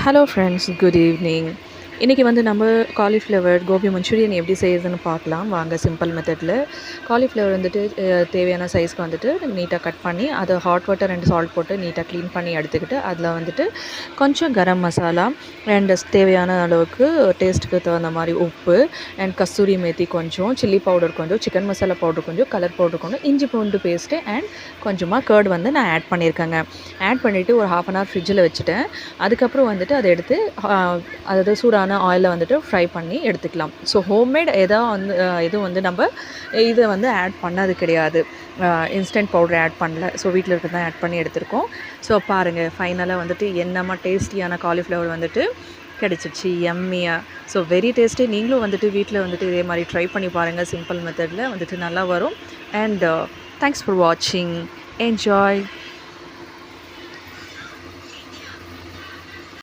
Hello friends, good evening. இன்றைக்கி வந்து நம்ம காலிஃப்ளவர் கோபி மஞ்சூரியன் எப்படி செய்யுதுன்னு பார்க்கலாம் வாங்க. சிம்பிள் மெத்தடில் காலிஃப்ளவர் வந்துட்டு தேவையான சைஸ்க்கு வந்துட்டு நீட்டாக கட் பண்ணி அதை ஹாட் வாட்டர் அண்ட் சால்ட் போட்டு நீட்டாக க்ளீன் பண்ணி எடுத்துக்கிட்டு அதில் வந்துட்டு கொஞ்சம் கரம் மசாலா அண்ட் தேவையான அளவுக்கு டேஸ்ட்டுக்கு தகுந்த மாதிரி உப்பு அண்ட் கஸ்தூரி மேத்தி கொஞ்சம், சில்லி பவுடர் கொஞ்சம், சிக்கன் மசாலா பவுடர் கொஞ்சம், கலர் பவுடர் கொஞ்சம், இஞ்சி பூண்டு பேஸ்ட்டு அண்ட் கொஞ்சமாக கர்ட் வந்து நான் ஆட் பண்ணியிருக்கேங்க. ஆட் பண்ணிவிட்டு ஒரு 1/2 அன் ஹவர் ஃப்ரிட்ஜில் வச்சுட்டேன். அதுக்கப்புறம் வந்துட்டு அதை எடுத்து அதாவது சூடான ஆயிலில் வந்துட்டு ஃப்ரை பண்ணி எடுத்துக்கலாம். ஸோ ஹோம்மேட் எதுவும் வந்து நம்ம இதை வந்து ஆட் பண்ணது கிடையாது. இன்ஸ்டன்ட் பவுடர் ஆட் பண்ணல. ஸோ வீட்டில் இருக்கிறது தான் ஆட் பண்ணி எடுத்திருக்கோம். ஸோ பாருங்கள், ஃபைனலாக வந்துட்டு என்னமா டேஸ்டியான காலிஃப்ளவர் வந்துட்டு கிடச்சிருச்சு எம்மியாக. So very tasty. நீங்களும் வந்துட்டு வீட்டில் வந்துட்டு இதே மாதிரி ட்ரை பண்ணி பாருங்கள். சிம்பிள் மெத்தடில் வந்துட்டு நல்லா வரும். அண்ட் தேங்க்ஸ் ஃபார் வாட்சிங். என்ஜாய்.